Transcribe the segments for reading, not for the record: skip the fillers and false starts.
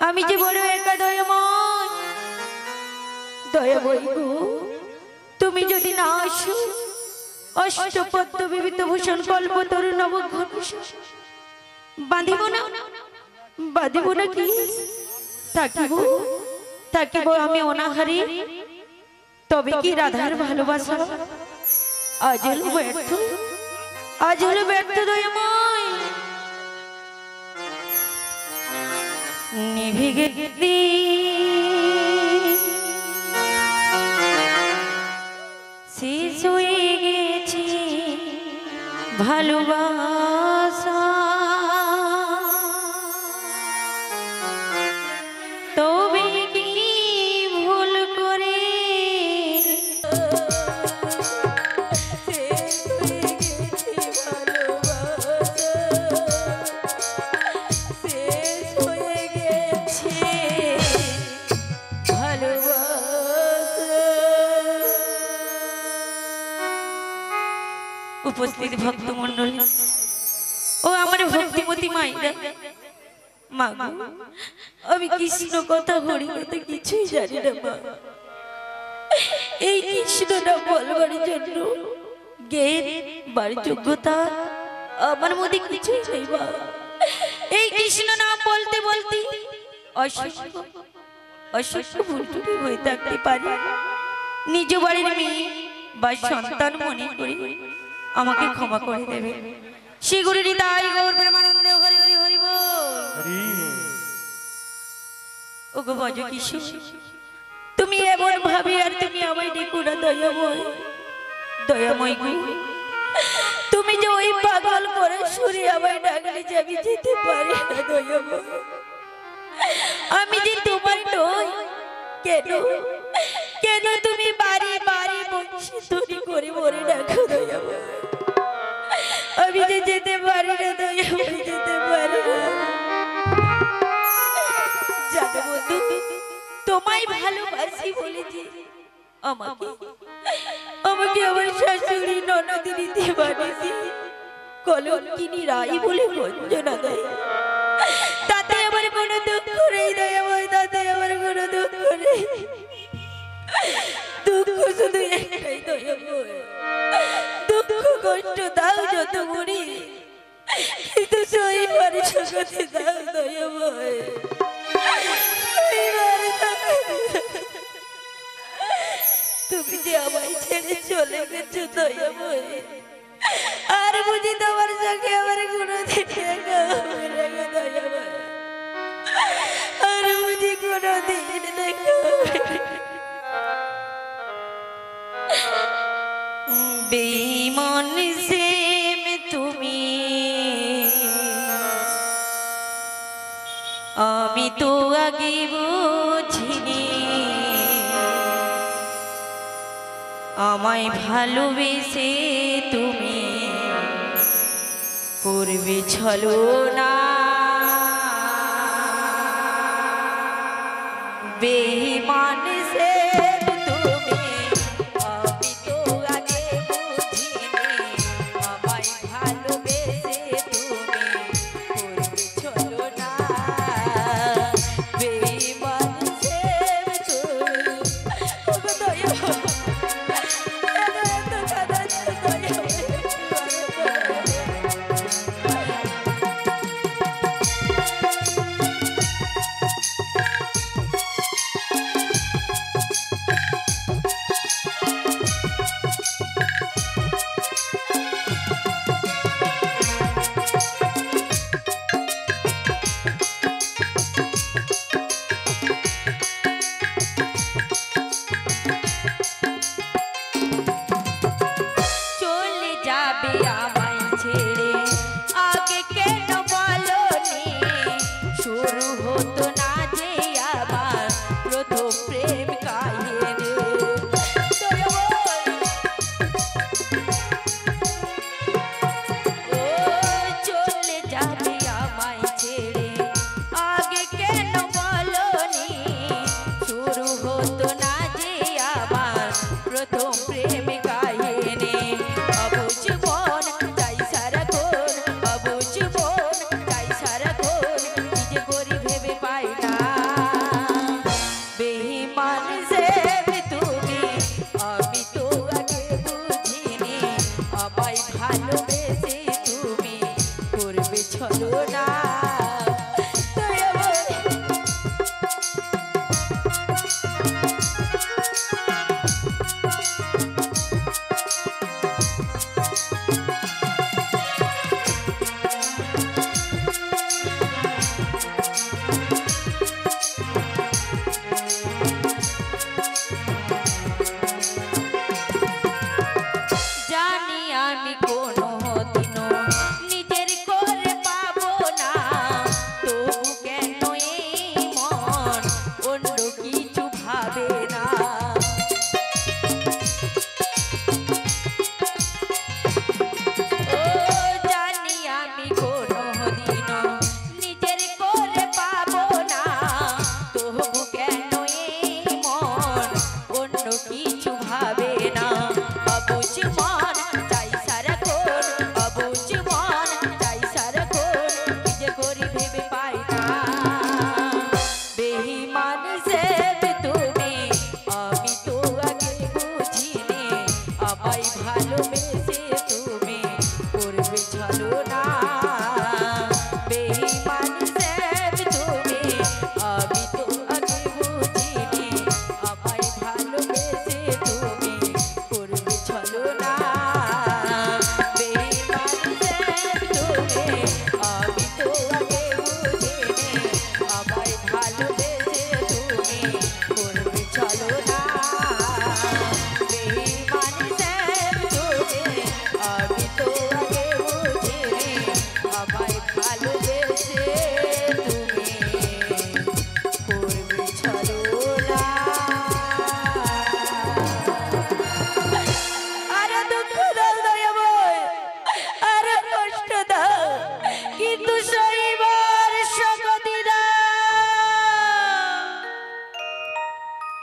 আমি যে বড় একা দয়াময় দয়াময় গো, তুমি যদি না আসো অষ্টপদ্ম বিবিধ ভূষণ কল্পতরু নবঘন বাঁধিব না, বাঁধিব না কি থাকিব, থাকিব আমি অনাহারে। তবে কি রাধার ভালোবাসা আজ হলো ব্যর্থ, আজ হলো ব্যর্থ দয়াময়। নিভে গেছে শেষ হয়ে গেছে ভালোবাসা, তবে কি ভুল করে উপস্থিত ভক্তমণ্ডলী ও আমার ভক্তিমতী মাইরা, মা আমি কৃষ্ণ কথা হরি কথা কিছুই জানি না মা। এই কৃষ্ণ নাম বলবার জন্য জ্ঞান বার যোগ্যতা আমার মধ্যে কিছুই নেই মা। এই কৃষ্ণ নাম বলতে বলতে অসংখ্য অসংখ্য ভুল ত্রুটি হয়ে থাকতে পারে। নিজ বাড়ির মেয়ে বা সন্তান মনে করে আমাকে ক্ষমা করে দেবে। শ্রী গুরু হৃদয় গৌর প্রেমানন্দে হরি হরি হরি বল। ওগো ভজ কিশোর, তুমি এমন ভাবে আর তুমি আমায় ডেকো না দয়াময়, দয়াময় গো। তুমি যে ওই পাগল করে সুরে আমায় ডাকলে যে আমি যেতে পারি না দয়াময়। আমি যে তোমার নই, কেন কেন তুমি বাড়ি বাড়ি বংশী তৈরি করে মরে ডাকো দয়াময়। আমি যে যেতে পারি না দয়াময়, যেতে পারি না। জানো বন্ধু, তোমায় ভালোবাসি বলেছি আমাকে আমাকে আমার শাশুড়ি ননদিনী দেবানিসি কলঙ্কিনী রাই বলে বঞ্চনা দেয়। তাতে আমার কোনো দুঃখ নেই দয়াময়, তাতে আমার কোনো দুঃখ নেই। দুঃখ শুধু একটাই দয়াময়, দুঃখ কষ্ট দাও যত মরি, কিন্তু সই পারি সকতে দাও দয়াময়। তুমি যে আমায় ছেড়ে চলে গেছো দয়াময়, আর বুঝি তোমার সঙ্গে আমার কোনোদিন দেখা হবে না গো দয়াময়, আর বুঝি কোনোদিন দেখা হবে না। বেঈমান সে তুমি, আমি তো আগে বুঝিনি আমায় ভালোবেসে তুমি করবে ছলনা। বেঈমান সে তুমি, আমি তো আগে বুঝিনি আমায় ভালোবেসে তুমি করবে ছলনা। বেঈমান সে তুমি, পাই না।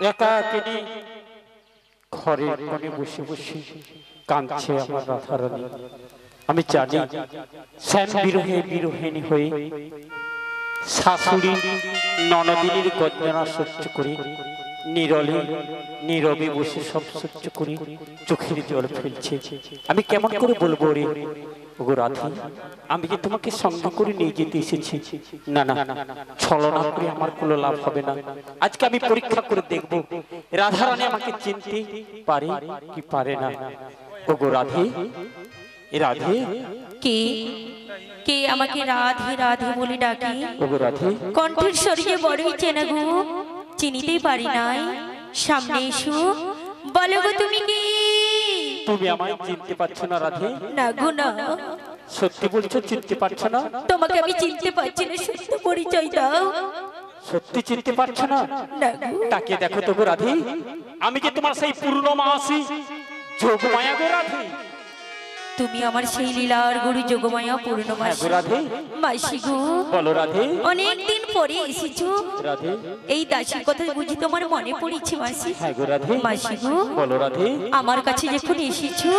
একাকিনী ঘরের কোণে বসে বসে কাঁদছে আমার রাধারানী। আমি জানি শ্যাম বিরহে বিরহিণী হয়ে শাশুড়ি ননদিনীর গঞ্জনা সহ্য করে নীরলে নীরবে বসে সব সহ্য করে চোখের জল ফেলছে। আমি কেমন করে বলবো রে ওগো রাধা, আমি কি তোমাকে সঙ্গে করে নিয়ে যেতে এসেছি? না না, ছলনা করে আমার কোনো লাভ হবে না। আজকে আমি পরীক্ষা করে দেখব রাধারানী আমাকে চিনতে পারে কি পারে না। ওগো রাধে, রাধে কে কে আমাকে রাধে রাধে বলে ডাকে? ওগো রাধে, কণ্ঠের স্বরে বড়ই চেনা গো, চিনিতেই পারি নাই। সামনে এসো, বলো গো তুমি কি? তুমি আমায় চিনতে পারছো না রাধে? না গো না। সত্যি বলছো চিনতে পারছো না? তোমাকে আমি চিনতে পারছি না, সত্য পরিচয় দাও। সত্যি চিনতে পারছো না? না গো। তাকে দেখো তো গো রাধে, আমি কি তোমার সেই পূর্ণমাসী যোগমায়া গো রাধে? তুমি আমার সেই লীলার গুরু যোগমায়া পূর্ণমাসী রাধে। মাসি গো, বলো রাধে। অনেকদিন পরে এসেছো রাধে, এই দাসীর কথা বুঝি তোমার মনে পড়েছে মাসি? হ্যাঁ গো রাধে। মাসি গো, বলো রাধে। আমার কাছে যখন এসেছো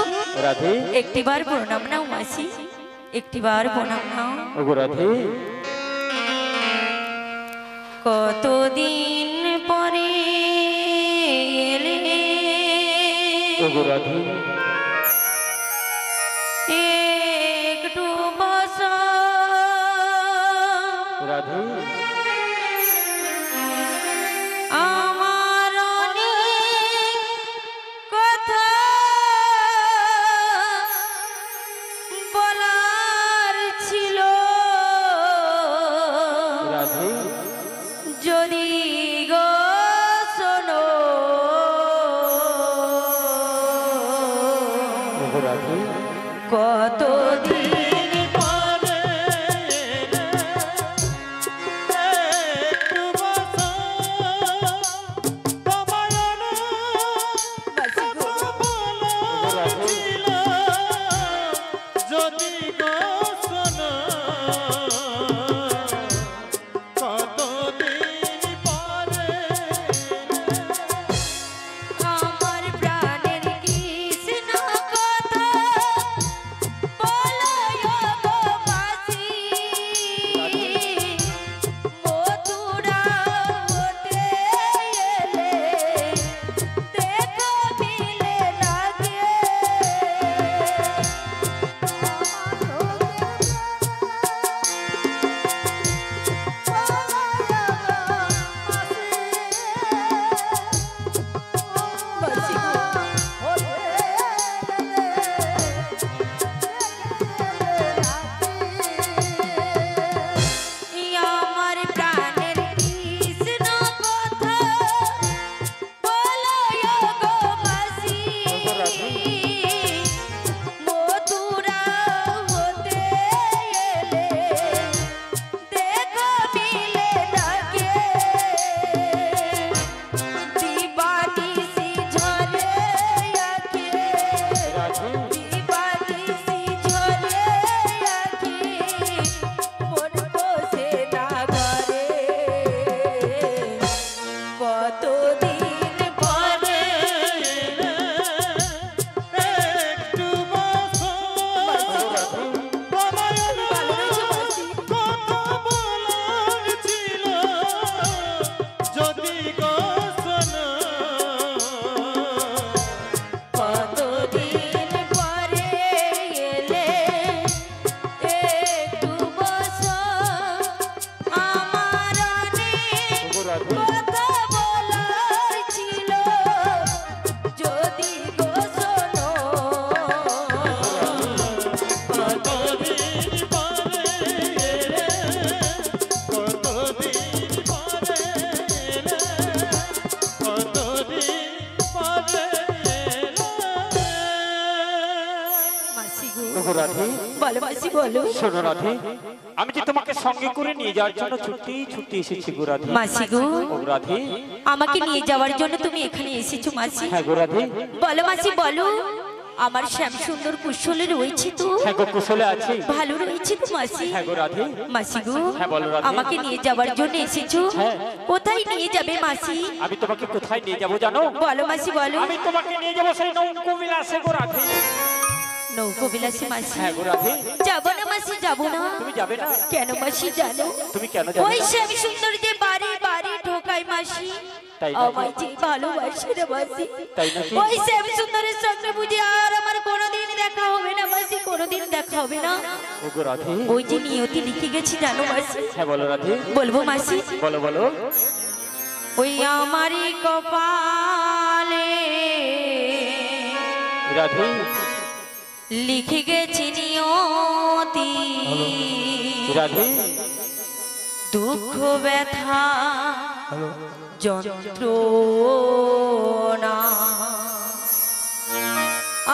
রাধে, একটিবার প্রণাম নাও মাসি, একটিবার প্রণাম নাও। ওগো রাধে, কতদিন পরে এলে ওগো রাধে, একটু বসো রাধে, আমার অনেক কথা বলার ছিল, রাধে, যদি গো শোনো। ওগো রাধে, কতদিন আমার প্রাণের কৃষ্ণ কথা বলো গো মাসি, মথুরা হতে এলে দেখো মিলে না গে। আমার প্রাণের কৃষ্ণ কথা বলো গো মাসি, মথুরা হতে এলে দেখো মিলে ডাকে। দিবানিশি ঝরে আঁখি, দিবানিশি ঝরে আঁখি, মন বসে না ঘরে। কতদিন পরে একটু বসো, কথা বলার ছিল, যদি গো শোনো। কতদিন পরে এলে একটু বসো, আমার অনেক ওগো রাধে, কথা বলার ছিল, যদি গো শোনো। কতদিন পরে এলে, কতদিন পরে এলে, কতদিন পরে এলে। মাসি গো, ওগো রাধে, বলো মাসি বলো। শোনো রাধে, আমি যে তোমাকে সঙ্গে করে নিয়ে যাওয়ার জন্য ছুটে এসেছি গো রাধে। মাসি গো, ওগো রাধে, আমাকে নিয়ে যাওয়ার জন্য তুমি এখানে এসেছো মাসি? হ্যাঁ গো রাধে, বলো মাসি বলো। আমার শ্যাম সুন্দর কুশলে রয়েছে তো? হ্যাঁ গো কুশলে আছি। ভালো রয়েছে তো মাসি? হ্যাঁ গো রাধে। মাসি গো, হ্যাঁ বলো রাধে। আমাকে নিয়ে যাওয়ার জন্য এসেছো? হ্যাঁ। কোথায় নিয়ে যাবে মাসি? আমি তোমাকে কোথায় নিয়ে যাবো জানো? বলো মাসি বলো। আমি তোমাকে নিয়ে যাবো সেই নৌকো বিলাসে গো রাধে। নৌকো বিলাসী মাসি? হ্যাঁ গো রাধে। যাবো না মাসি, যাবো না। তুমি যাবে না? কেন মাসি জানো? তুমি কেন যাবে ওই না? শ্যাম সুন্দর যে বাড়ি বাড়ি ঠোকাই মাসি, তাই নাকি? আমায় যে ভালোবাসে না মাসি, তাই নাকি? ওই শ্যাম সুন্দরের সঙ্গে বুঝি আর আমার কোনোদিন দেখা হবে না মাসি, কোনোদিন দেখা হবে না। ও গো রাধে। ওই যে নিয়তি লিখে গেছি জানো মাসি? হ্যাঁ বলো রাধে। বলবো মাসি? বলো বলো। ওই আমারই কপালে রাধে। লিখে গেছি নিয়তি, রাধে। দুঃখ ব্যথা যন্ত্রণা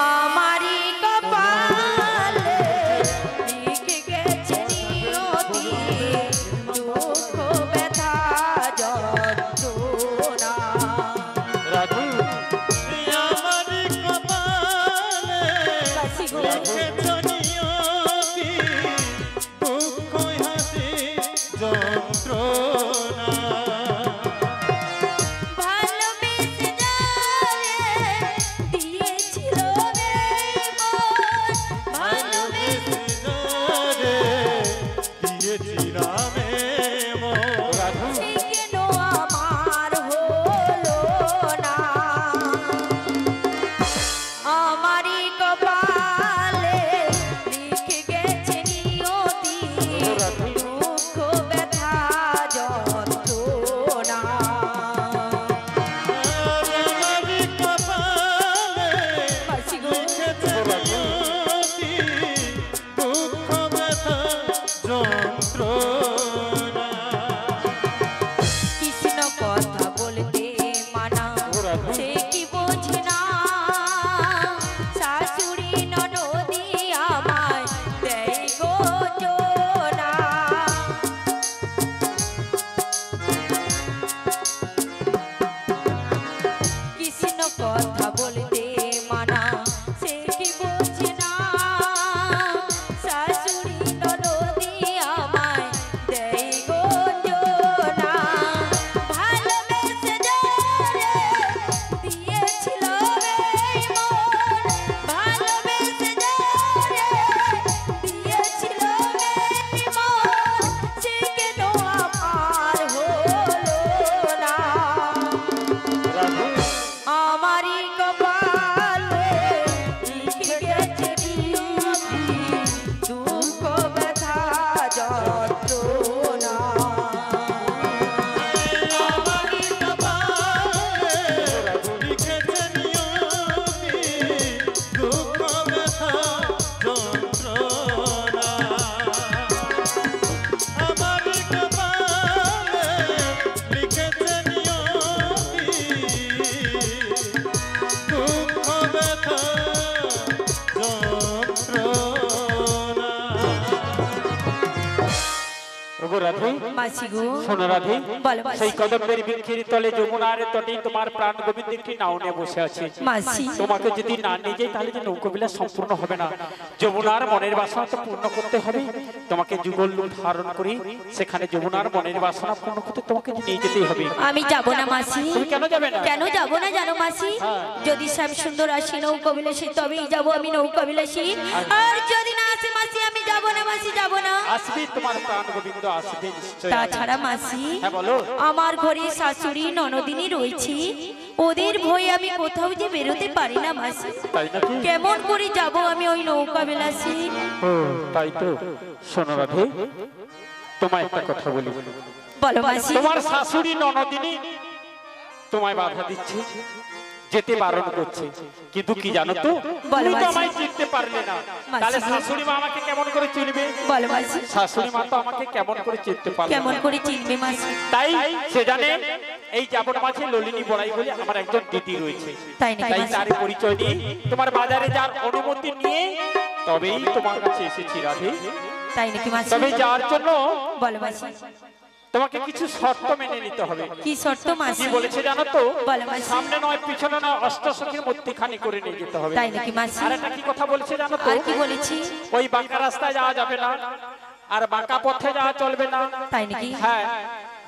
আমারই কপালে লিখে গেছে নিয়তি, দুঃখ ব্যথা যন্ত্রণা। রাধে। আমারই কপালে কাশি গো, লিখেছ নিয়তি, দুঃখ হাসি যন্ত্রণা। ভালোবেসে যারে দিয়েছিল রে মন, ভালোবেসে যারে দিয়েছিলাম মন, কেন আমার হলো না? আমারই কপালে লিখে গেছে নিয়তি, দুঃখ ব্যথা যন্ত্রণা। আমারই কপালে মাসি গো, লিখেছ নিয়তি, দুঃখ ব্যথা যন্ত্রণা। কৃষ্ণ কথা বলতে মানা, সে কি বোঝে না? শাশুড়ি ননদি আমায় দেয় গো জোনা। কৃষ্ণ কথা বলতে মানা, সে কি বোঝে না? শাশুড়ি ননদি আমায় দেয় গো জোনা। ভালোবেসে যারে দিয়েছিল রে মন, ভালোবেসে যারে দিয়েছিল রে মন, সে কেন আমার হলো না? রাধে। আমারই কপালে লিখে গেছে নিয়তি, দুঃখ ব্যথা যন্ত্রণা। আমারই কপালে লিখেছ নিয়তি, দুঃখ ব্যথা যন্ত্রণা। আমারই কপালে লিখেছ নিয়তি, দুঃখ ব্যথা যন্ত্রণা। ও গো রাধে। মাসি গো, শোনো রাধে। বলো মাসি। সেই কদম্বের বৃক্ষের তলে যমুনার তটে তোমার প্রাণ গোবিন্দ একটি নাও নিয়ে বসে আছে। মাসি তোমাকে যদি না নিয়ে যাই তাহলে যে নৌকো বিলাস সম্পূর্ণ হবে না। যমুনার মনের বাসনা তো পূর্ণ করতে হবে। তোমাকে যুগল রূপ ধারণ করে সেখানে যমুনার মনের বাসনা পূর্ণ করতে তোমাকে নিয়ে যেতেই হবে। আমি যাব না মাসি। তুমি কেন যাবে না? কেন যাব না জানো মাসি? যদি শ্যাম সুন্দর আসি নৌকা বিলাসী তবেই যাব আমি নৌকা বিলাসী, আর যদি না আসে মাসি আমি যাব না মাসি, যাব না। আসবে তোমার প্রাণ গোবিন্দ আসবে নিশ্চয়ই। তাছাড়া মাসি, হ্যাঁ বলো। আমার ঘরে শাশুড়ি ননদিনী রয়েছে, ওদের ভয়ে আমি কোথাও যে বেরোতে পারি না মাসি। তাই নাকি? কেমন করে যাব আমি ওই নৌকা বিলাসী? ও তাই তো। শোনো রাধে, তোমায় একটা কথা বলি। বলো মাসি। তোমার শাশুড়ি ননদিনী তোমায় বাধা দিচ্ছে, যেতে বারণ করছে, কিন্তু কি জানো তো, বলো তুমি তো মাসি। আমায় চিনতে পারলে না। তাহলে শাশুড়ি মা আমাকে কেমন করে চিনবে? বলো মাসি। শাশুড়ি মা তো আমাকে কেমন করে চিনতে পারবে কেমন না। করে চিনবে মাসি? তাই সে জানে এই যাবন মাঝে ললিনী বড়াই বলে আমার একজন দিদি রয়েছে। তাই নাকি তাই মাসি? তার পরিচয় নিয়ে তোমার বাজারে যার অনুমতি নিয়ে তবেই তোমার কাছে এসেছি রাধে। তাই নাকি মাসি? তবে যার জন্য বলো মাসি। তোমাকে কিছু শর্ত মেনে নিতে হবে। কি শর্ত কি মাসি? বলেছে জানো তো? বলো মাসি। সামনে নয় পিছনে নয় অষ্টসখীর মধ্যখানে করে নিয়ে যেতে হবে। তাই নাকি মাসি? আর একটা কি কথা বলেছে জানো তো? আর কি বলেছি? ওই বাঁকা রাস্তায় যাওয়া যাবে না, আর বাঁকা পথে যাওয়া চলবে না। তাই নাকি? হ্যাঁ,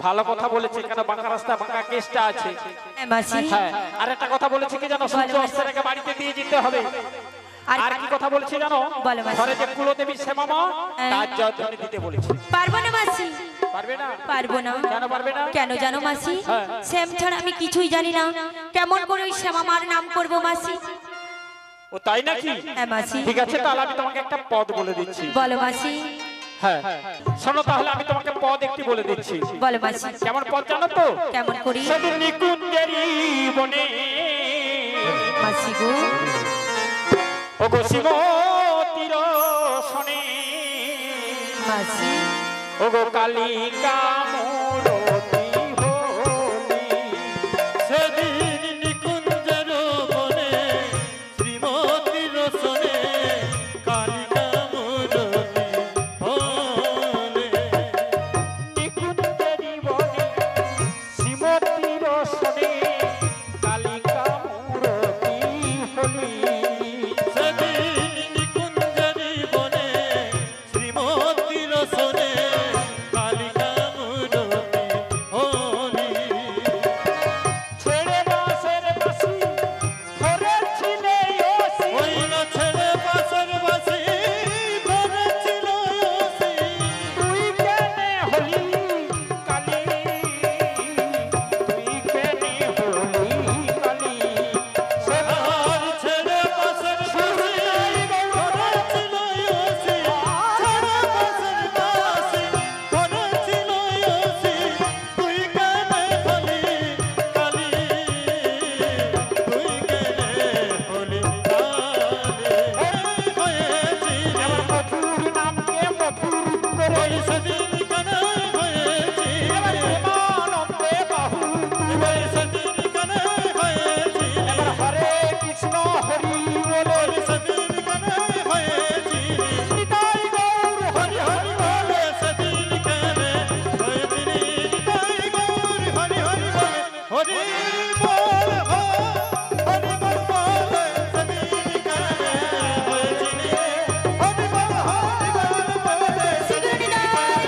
ভালো কথা বলেছে, কেন বাঁকা রাস্তা বাঁকা কেসটা আছে। হ্যাঁ মাসি। হ্যাঁ, আর একটা কথা বলেছে কি জানো? সূর্য অস্তের আগে বাড়িতে দিয়ে যেতে হবে। আর কি কথা বলেছে জানো? বলো মাসি। ঘরে যে কুলদেবী শ্যামামা তার যত্ন দিতে বলেছে। পারবো না মাসি। পারবে না? পারবো না। কেন পারবে না? কেন জানো মাসি? হ্যাঁ। শ্যাম ছাড়া আমি কিছুই জানি না, কেমন করে ওই শ্যামামার নাম করবো মাসি? ও তাই নাকি? হ্যাঁ মাসি। ঠিক আছে, তাহলে আমি তোমাকে একটা পদ বলে দিচ্ছি। বলো মাসি। হ্যাঁ, শোনো তাহলে আমি তোমাকে পদ একটি বলে দিচ্ছি। বলো মাসি। কেমন পদ জানো তো? কেমন করি সেদিন নিকুঞ্জেরি বনে মাসি গো? ও গো শিবতীর শনে মাসি। ও গো কালিকা মূরতি হলি। সেদিন নিকুঞ্জের বনে শ্রীমতীর সনে কালিকা মূরতি হলে। নিকুঞ্জেরি বনে শ্রীমতীর শনে কালিকা মূরতি হলি। সেদিন নিকুঞ্জের বনে শ্রীমতীর সনে কালিকা মূরতি হলি। ছেড়ে বাঁশের বাঁশি ধরেছিলে ওসি। ওই না ছেড়ে বাঁশের বাঁশি ধরেছিল ওসি। তুই কেনে হলি কালি, তুই কেনে হলি কালি। আর ছেড়ে বাঁশের বাঁশি ধরেছিল ওসি। ছেড়ে বাঁশের বাঁশি ধরেছিল ওসি। তুই কেনে হলি কালি, তুই কেনে হলি কালি। হয়েছিল মধুর নামকে মধুর করে ওই সেদিন কেনে হয়েছিল। প্রেমানন্দে বাহু ওই সেদিন কেনে হয়েছিল। হরে কৃষ্ণ হরি বলে ওই সেদিন কেনে হয়েছিল। নিতাই গৌর হরি হরি বলে সেদিন কেনে হয়েছিল। নিতাই গৌর হরি হরি বলে হরি বল হো, হরি বল বলে সেদিন কেনে হয়েছিল। হরি বল হরি বল বলে সেদিন কেনে হরি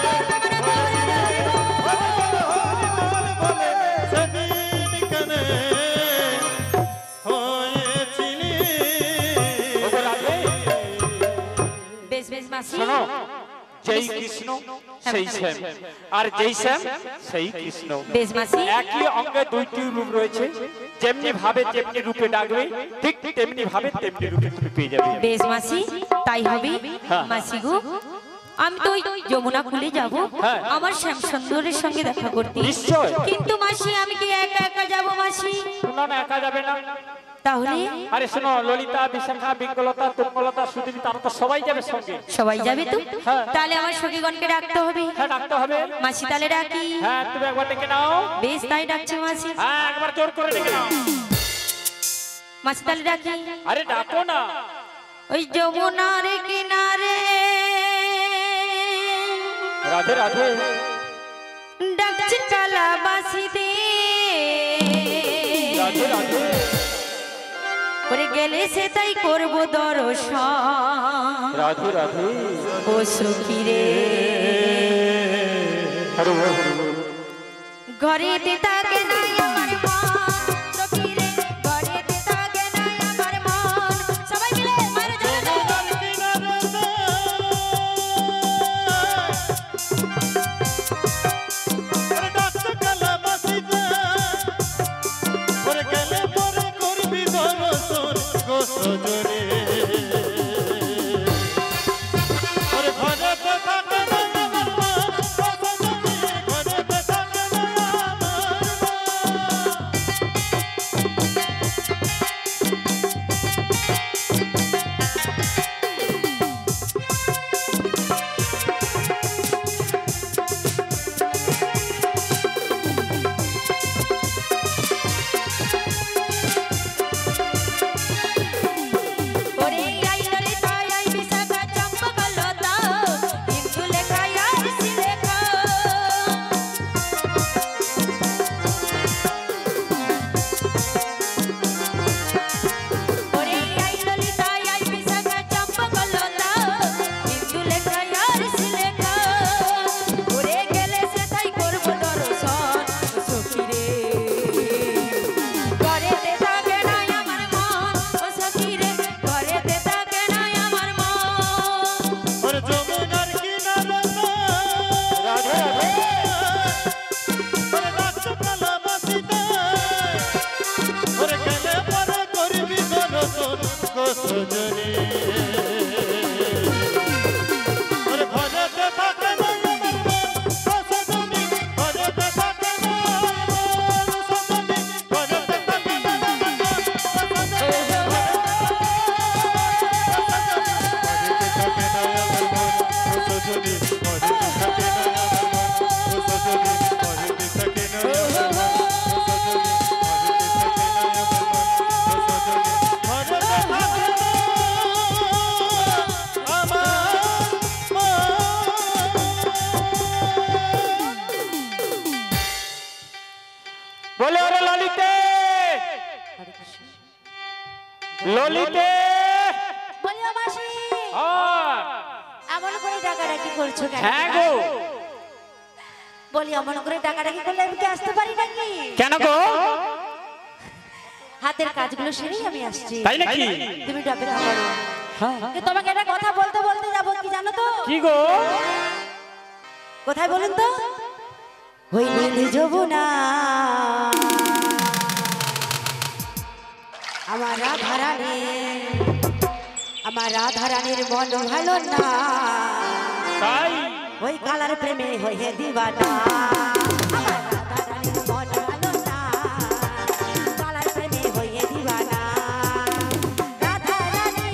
বল হরি বল বলে সেদিন কেনে হয়েছিল। ওগো রাধে, বেশ বেশ মাসি। শোনো, যেই কৃষ্ণ সেই শ্যাম, আর যেই শ্যাম সেই কৃষ্ণ। বেশ মাসি। একই অঙ্গে দুইটি রূপ রয়েছে, যেমনি ভাবে যেমনি রূপে ডাকবে ঠিক তেমনি ভাবে তেমনি রূপে তুমি পেয়ে যাবে। বেশ মাসি, তাই হবে। হ্যাঁ। মাসি গো, আমি তো ওই যমুনা কুলে যাব হ্যাঁ। আমার শ্যাম সুন্দরের সঙ্গে দেখা করতে। নিশ্চয়। কিন্তু মাসি আমি কি একা একা যাব মাসি? শোনো না, একা যাবে না। তাহলে আরে শোনো, ললিতা, বিশাখা, বিঙ্গলতা, তুঙ্গলতা, সুদেবী, তারা তো সবাই যাবে সঙ্গে। সবাই যাবে তো? হ্যাঁ। তাহলে আমার সখীগণকে ডাকতে হবে। হ্যাঁ, ডাকতে হবে। মাসি তাহলে ডাকি। হ্যাঁ, তুমি একবার ডেকে নাও। বেশ তাই ডাকছে মাসি। হ্যাঁ, একবার জোর করে ডেকে নাও। মাসি তাহলে ডাকি। আরে ডাকো না। ওই যমুনার কিনারে রাধে রাধে। ডাকছে কালাবাসিতে, রাধে রাধে। ওরে গেলে সে তাই করবো দর্শন। রাধে রাধে। ও সখী রে, হরে বল, হরে বল। ঘরেতে থাকে নাই আমার মন। সখী রে, ঘরেতে থাকে নাই আমার মন। সবাই মিলে মারে জোরে জোরে। বলে ওরে ললিতে, ললিতে। বলিও মাসি, হ্যাঁ এমন করে ডাকাডাকি করছো কেন? হ্যাঁ গো। বলি এমন করে ডাকাডাকি করলে আমি কি আসতে পারি নাকি? কেন গো? হাতের কাজগুলো সেরেই আমি আসছি। তাই নাকি? তুমি অপেক্ষা করো। কিন্তু তোমাকে একটা কথা বলতে বলতে যাবো, কি জানো তো? কি গো? কোথায় বলুন তো? ওই নীল যমুনা আমার রাধারানী, আমার রাধারানীর মন ভালো না, তাই ওই কালার প্রেমে হয়ে দিবানা। আমার রাধারানীর মন ভালো না, কালার প্রেমে হয়ে দিবানা। রাধারানী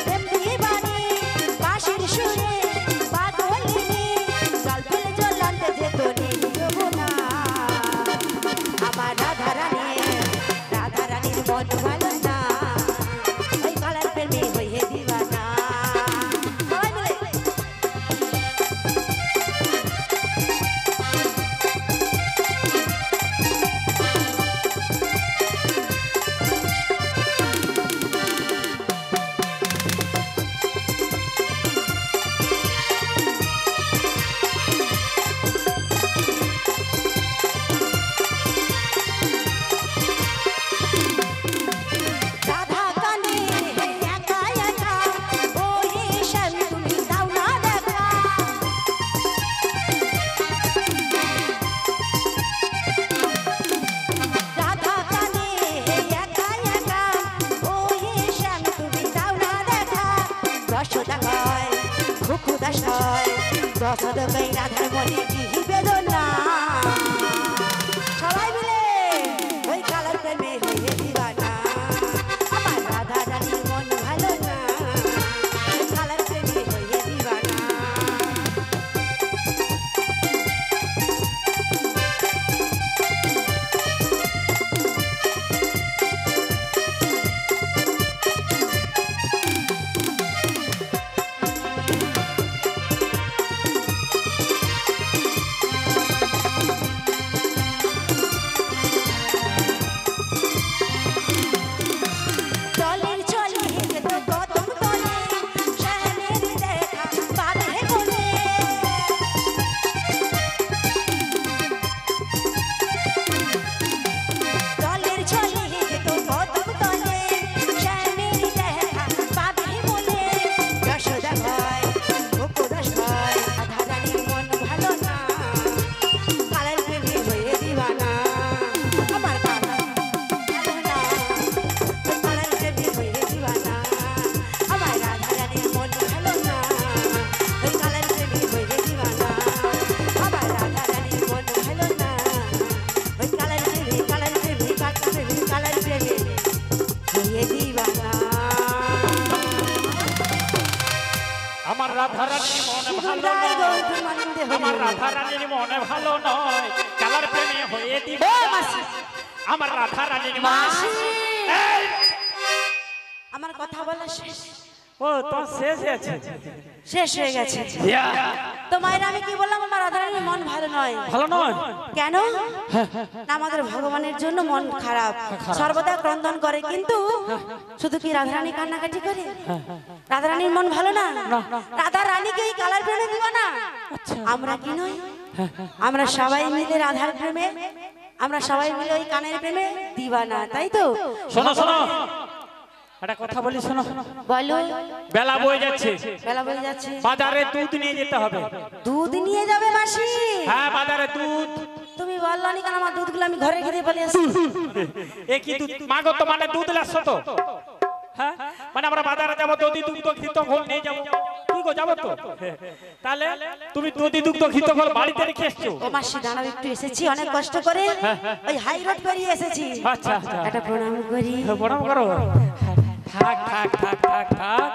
প্রেম দিবানী, বাঁশির সুরে পাগলিনী, জলফিল জ্বলন্ত যেত নীল যমুনা। আমার রাধারানীর মন ভালো না, ওই কালার প্রেমে হয়ে দিবানা। সবাই মিলে রাধা কানে একা একা, ওই শ্যাম তুমি দাও না দেখা। রাধা কানে একা একা, ওই শ্যাম তুমি দাও না দেখা। যশোদা কয় খুকু দাস কয়, দশদ কই রাধার মনে কি বেদনা। সবাই মিলে ওই কালার প্রেমে হয়ে দিবানা। আমার রাধারানীর মন ভালো না, ওই কালার প্রেমে হয়ে দিবানা। চলের চলে তো কদম তলে, শ্যামের দেখা পাবে বলে। চলের চলে তো কদম তলে, শ্যামের দেখা পাবে বলে। যশোদা ভয় খুকু দাস ভয়, রাধারানীর মন ভালো না, কালার প্রেমে হয়ে দিবানা। আমার কালা ভালো না, ওই কালার প্রেমে হয়ে দিবানা। আমার রাধারানীর মন ভালো না, ওই কালার প্রেমে হয়ে দিবানা। আমার রাধারানীর মন ভালো না, ওই কালার প্রেমে কালার প্রেমে কালার প্রেমে হয়ে দিবানা। আমার রাধারানীর মনে ভালো সুগন্ধায় নয়, গৌতমানন্দে হরি আমার বল। রাধারানীর মনে ভালো নয়, কালার প্রেমে হয়ে দিবে। ও মাসি, আমার রাধারানীর মাসি। এই! আমার কথা বলা শেষ, ও তো শেষ আছে। শেষ হয়ে গেছে। তো মায়ের আমি কি বললাম? আমার রাধারানীর মন ভালো নয়। ভালো নয়? কেন না, আমাদের ভগবানের জন্য মন খারাপ, সর্বদা ক্রন্দন করে, কিন্তু শুধু কি রাধারানী কান্নাকাটি করে? রাধারানীর মন ভালো না, রাধারানীকে এই কালার প্রেমে দিব না। আমরা কি নই? আমরা সবাই মিলে রাধার প্রেমে, আমরা সবাই মিলে ওই কানের প্রেমে দিবানা, তাই তো? শোনো শোনো, একটা কথা বলি শোনো। বলো। বেলা বয়ে যাচ্ছে, বেলা বলে যাচ্ছে, বাজারে দুধ নিয়ে যেতে হবে। দুধ নিয়ে যাবে মাসি? হ্যাঁ বাজারে দুধ। তুমি বললানি কেন? আমার দুধগুলো আমি ঘরে খেতে বলে আসি। এ কি দুধ মাগো? তো মানে দুধ লাগছো তো? হ্যাঁ মানে আমরা বাজারে যাবো, দধি দুগ্ধ ঘিত ঘোল নিয়ে যাবো। কি গো যাবো তো? তাহলে তুমি দধি দুগ্ধ ঘিত ঘোল বাড়িতে রেখে এসছো? ও মাসি দাঁড়াও, একটু এসেছি অনেক কষ্ট করে, ওই হাই রোড পেরিয়ে এসেছি। আচ্ছা আচ্ছা, একটা প্রণাম করি। প্রণাম করো। থাক থাক থাক থাক থাক।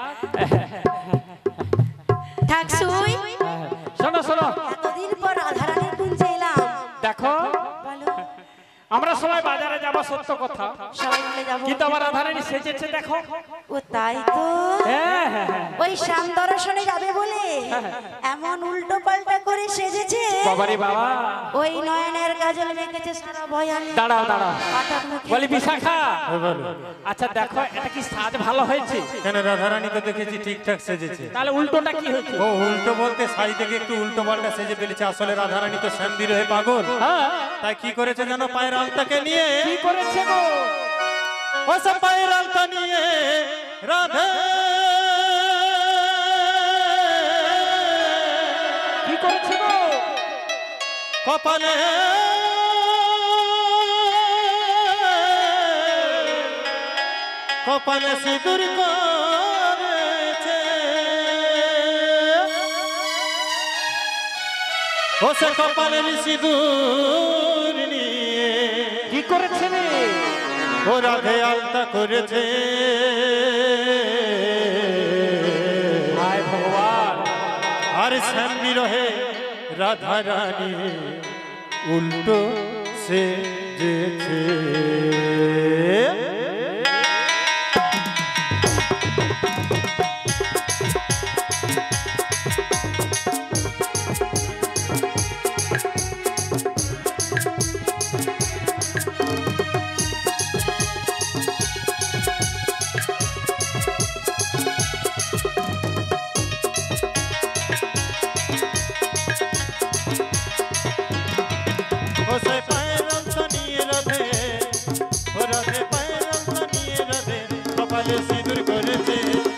থাক সুই। শোনো শোনো, এতদিন পর রাধারানীর কুঞ্জে এলাম। দেখো বলো। আমরা সবাই বাজারে যাব সত্য কথা, সবাই মিলে যাবো। কিন্তু আমার রাধারানী সেজেছে দেখো। ও তাই তো, হ্যাঁ হ্যাঁ হ্যাঁ। ওই শ্যাম দর্শনে যাবে বলে এমন উল্টো পাল্টা করে সেজেছে। বাবারে বাবা, ওই নয়নের কাজল মেখেছে সারা বয়ানে। দাঁড়াও দাঁড়াও, হঠাৎ মুখে বলি বিশাখা, বলো। আচ্ছা দেখো এটা কি সাজ ভালো হয়েছে? কেন রাধারানী তো দেখেছি ঠিকঠাক সেজেছে। তাহলে উল্টোটা কি হয়েছে? ও উল্টো বলতে সাই থেকে একটু উল্টো পাল্টা সেজে ফেলেছে। আসলে রাধারানী তো শ্যাম বিরহে পাগল। হ্যাঁ, তাই কি করেছে জানো, পায়ের আলতাকে নিয়ে, কি করেছে গো? ও সব পায়ের আলতা নিয়ে রাধা কি করেছে গো? কপালে কপালে সিঁদুর করেছে। ও সে কপালের সিঁদুর নিয়ে কি করেছে রে? ও রাধে আলতা করেছে। হায় ভগবান, আর শ্যাম বিরহে রাধা রানী উল্টো সেজেছে। সিঁদুর করেছে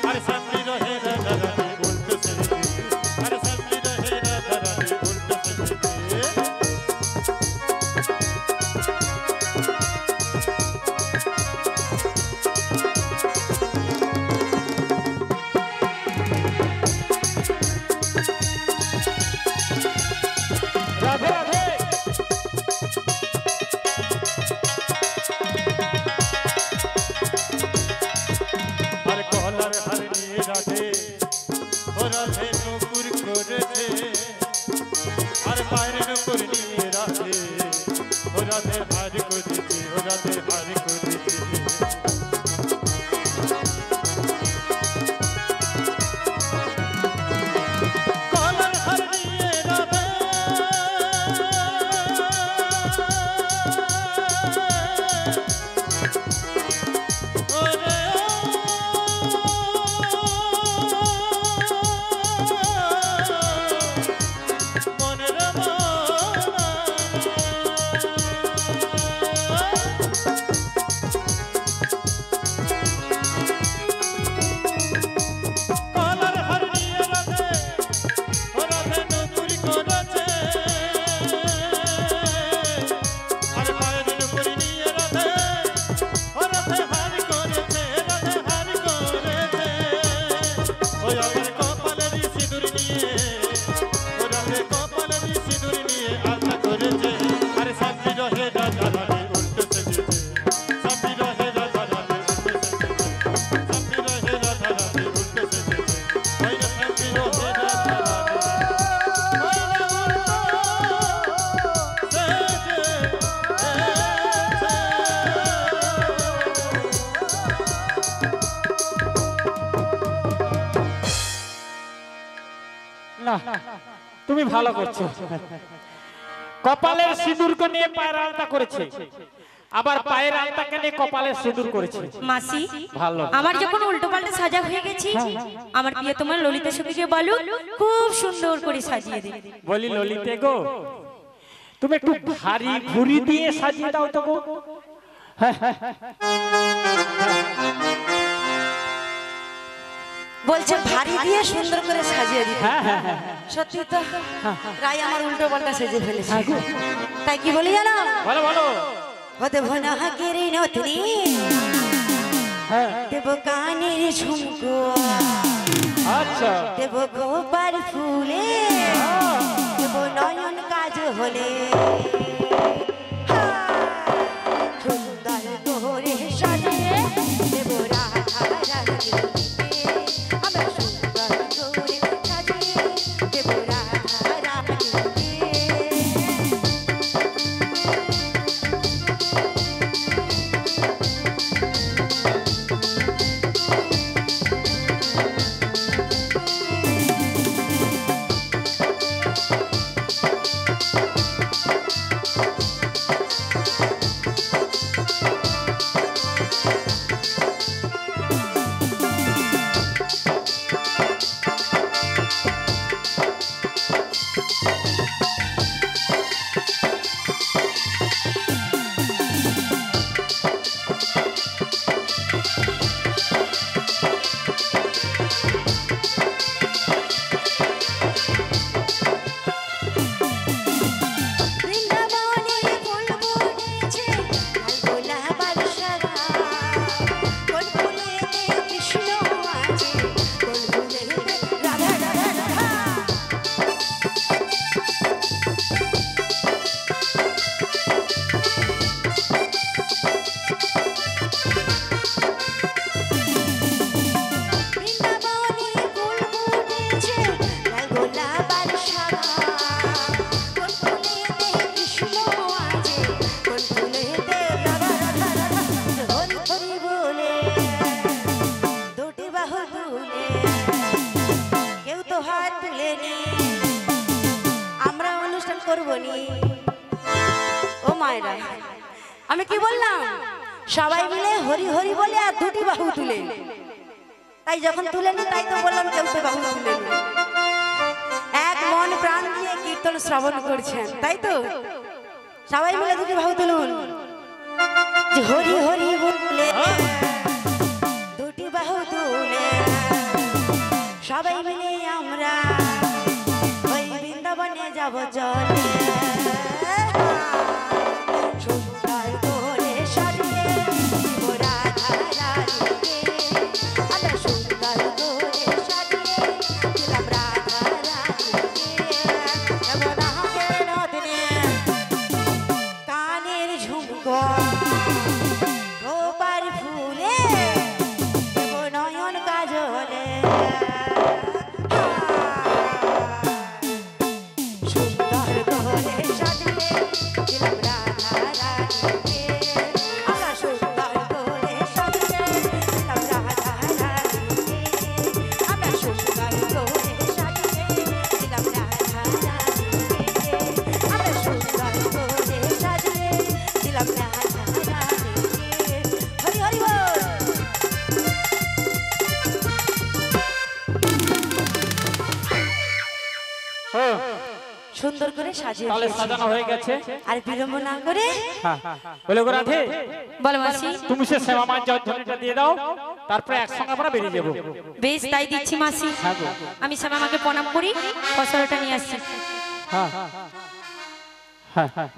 আর সামনে রহে রাধা রানী উল্টো সেজেছে। আর সামনে রহে রাধা রানী উল্টো সেজেছে। রাধে রাধে। আর কলার হার নিয়ে রাধে ও রাধে নুপুর করেছে। আর পায়ের নুপুর নিয়ে রাধে ও রাধে হার করেছে। ও রাধে হার করেছে। কলার হার নিয়ে রাধে না, তুমি ভালো করছো। কপালের সিঁদুরকে নিয়ে পায়ের আলতা করেছে, আবার পায়ের আলতাকে নিয়ে কপালের সিঁদুর করেছে। মাসি, ভালো। আমার যখন উল্টো পাল্টা সাজা হয়ে গেছি, আমার প্রিয় তোমার ললিতা সখীকে বলো খুব সুন্দর করে সাজিয়ে দে। বলি ললিতে গো, তুমি একটু ভারী ঘুরি দিয়ে সাজিয়ে দাও তো গো। বলছে ভারী দিয়ে সুন্দর করে সাজিয়ে দিতে। হ্যাঁ হ্যাঁ হ্যাঁ, সত্যি তো রাই আমার উল্টো পাল্টা সেজে ফেলেছে। তাই কি বলি জানো? বলো বলো। হতে ভনা হাকের নতুনি হ্যাঁ, দেব কানের ঝুমকো, আচ্ছা দেব গোপাল ফুলে, দেব নয়ন কাজ হলে, সুন্দর করে সাজিয়ে দেব রাধা রানী। আমরা সুন্দর করে সাজিয়ে দেব রাধা রানী। আমি কি বললাম সবাই মিলে হরি হরি বলে আর দুটি বাহু তুলে, তাই যখন তুলেনি তাই তো বললাম কেউ তো বাহু তুলেনি। এক মন প্রাণ দিয়ে কীর্তন শ্রবণ করছেন, তাই তো সবাই মিলে দুটি বাহু তুলুন। যে হরি হরি বলে দুটি বাহু তুলে সবাই মিলে আমরা ওই বৃন্দাবনে যাব চলে। সুন্দর করে সাজিয়ে দিব রাধা রানীকে, আমরা সুন্দর করে সাজিয়ে দিলাম রাধা রানীকে। এমন হাতের নদনে কানের ঝুমকো গোপাল ফুলে দেব নয়ন কাজলে। সুন্দর করে সাজিয়ে দিলাম রাধা রানীকে, আমরা সুন্দর করে সাজিয়ে দিলাম রাধা রানীকে, আমরা সুন্দর করে সাজিয়ে দিলাম রাধা রানীকে, আমরা সুন্দর করে সাজিয়ে দিলাম রাধা রানীকে। হরি হরি বল। ও সুন্দর করে সাজিয়ে তাহলে দিয়েছি। সাজানো হয়ে গেছে। আর বিলম্ব না করে হ্যাঁ বলে গো রাধে, বলো মাসি। তুমি সে শ্যামা মার জয়ধ্বনিটা দিয়ে দাও, তারপরে একসঙ্গে আমরা বেরিয়ে যাবো। বেশ তাই দিচ্ছি মাসি। হ্যাঁ গো। আমি শ্যামা মাকে প্রণাম করি, ফসলটা নিয়ে আসছি। হ্যাঁ হ্যাঁ হ্যাঁ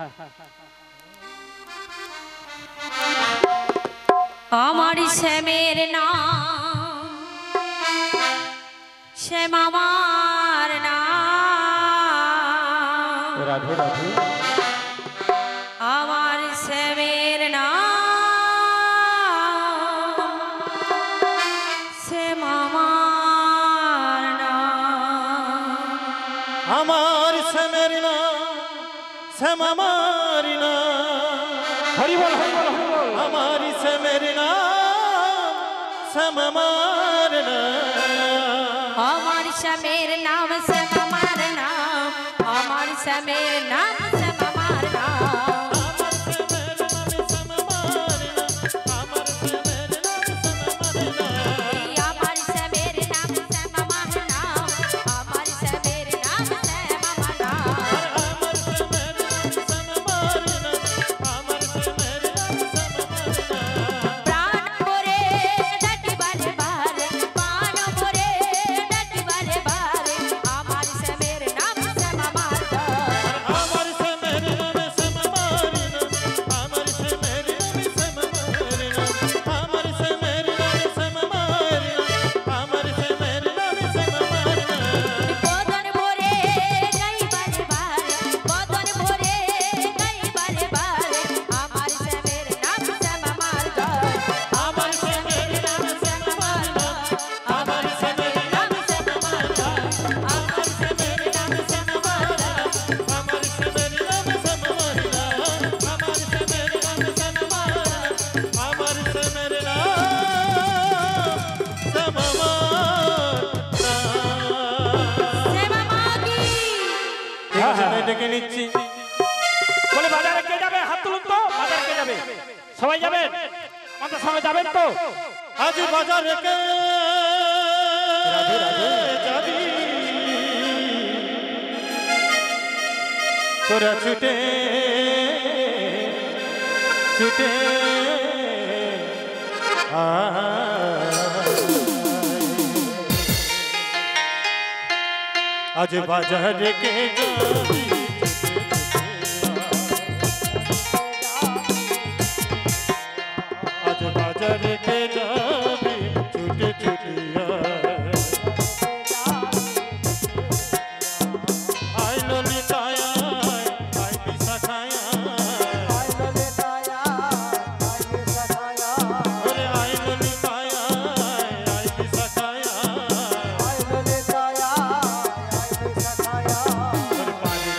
আমার শ্যামের নাম শ্যামার নাম, রাধে রাধে। আমার শ্যামের নাম শ্যামার নাম। আমার শ্যামের নাম শ্যামার নাম, হরি বল হরি বল হরি বল। আমার শ্যামের নাম শ্যামার নাম, আমার শ্যামের নাম শ্যামার নাম, আমার শ্যামের নাম শ্যামার নাম। আমার শ্যামের নাম শ্যামার নাম, আমার শ্যামের নাম শ্যামার নাম, এই আমার শ্যামের নাম শ্যামার নাম, আমার শ্যামের নাম শ্যামার নাম। আমার শ্যামের নাম শ্যামার নাম, আমার শ্যামের নাম শ্যামার নাম। প্রাণ ভরে ডাকি বারে বারে, প্রাণ ভরে ডাকি বারে বারে, আমার শ্যামের নাম শ্যামার নাম। আমার শ্যামের নাম শ্যামার নাম, আমার শ্যামের নাম শ্যামার নাম, আমার শ্যামের নাম শ্যামার নাম, আমার শ্যামের নাম শ্যামার নাম। বদন ভরে গাই বারে বারে, বদন ভরে গাই বারে বারে, আমার শ্যামের নাম শ্যামার নাম। আমার শ্যামের নাম শ্যামার নাম, আমার শ্যামের নাম শ্যামার নাম, আমার শ্যামের নাম শ্যামার নাম, আমার শ্যামের নাম শ্যামার নাম, আমার শ্যামের নাম শ্যামার নাম, আমার শ্যামের নাম শ্যামার নাম। শ্যামা মাগি হ্যাঁ, হ্যাঁ। এখানে ডেকে নিচ্ছি। বলে বাজারে কে যাবে? হাত তুলুন তো। বাজারে কে যাবে? সবাই যাবেন? আমাদের সঙ্গে যাবেন তো? আজ বাজারে কে রাধে রাধে। যাবি তোরা ছুটে ছুটে আজ বাজারে কে যাবি আজ বাজারে কে যাবি ছুটে ছুটে আয় ললিতায় আয় বিশাখায় ওরে আয় ললিতায় আয় বিশাখায় ওরে পানি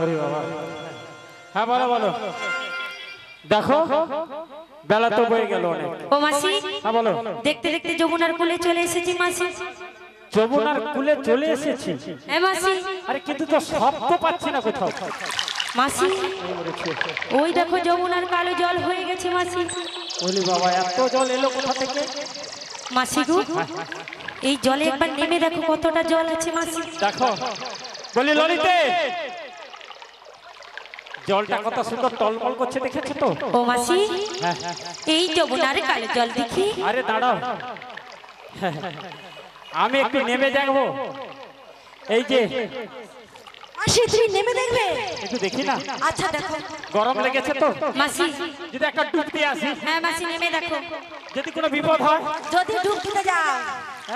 ওরে বাবা, হ্যাঁ বলো বলো। দেখো বেলা তো বয়ে গেল অনেক। ও মাসি, হ্যাঁ বলো। দেখতে দেখতে যমুনার কোলে চলে এসেছি মাসি। যমুনার কুলে চলে এসেছি। হ্যাঁ মাসি। আরে কিন্তু তো শব্দ পাচ্ছি না কোথাও। মাসি ওই দেখো যমুনার কালো জল হয়ে গেছে মাসি। ওরে বাবা, এত জল এলো কোথা থেকে? মাসি গো, এই জলে একবার নেমে দেখো কতটা জল আছে মাসি। দেখো বলি ললিতে, জলটা কত সুন্দর টলমল করছে, দেখেছো তো? ও মাসি, এই যমুনার কালো জল দেখি। আরে দাঁড়াও, আমি একটু নেমে দেখবো। এই যে মাসি তুমি নেমে দেখবে? একটু দেখি না। আচ্ছা দেখো। গরম লেগেছে তো মাসি। যদি একটা ডুব দিয়ে আসি, হ্যাঁ মাসি নেমে দেখো। যদি কোনো বিপদ হয়? যদি ডুব দিতে যাও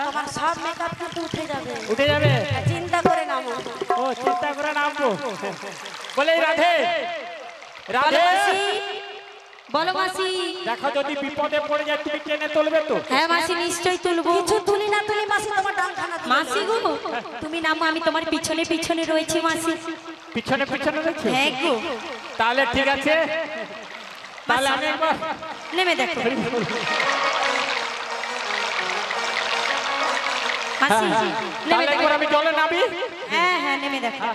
তোমার সব মেকআপ কিন্তু উঠে যাবে। উঠে যাবে? চিন্তা করে নামো। ও চিন্তা করে নামবো। বলে রাধে বলো রাধে, মাসি, বলো মাসি। দেখো যদি বিপদে পড়ে যায় তুমি টেনে তুলবে তো? হ্যাঁ মাসি নিশ্চয়ই তুলবো। কিছু তুলি না তুলি মাসি তোমার ডান খানা তুলে মাসি গো, তুমি নামো, আমি তোমার পিছনে পিছনে রয়েছি মাসি। পিছনে পিছনে রয়েছে? হ্যাঁ গো। তাহলে ঠিক আছে, তাহলে আমি একবার নেমে দেখো মাসি, নেমে তাহলে দেখো। একবার আমি জলে নামি। হ্যাঁ হ্যাঁ নেমে দেখো।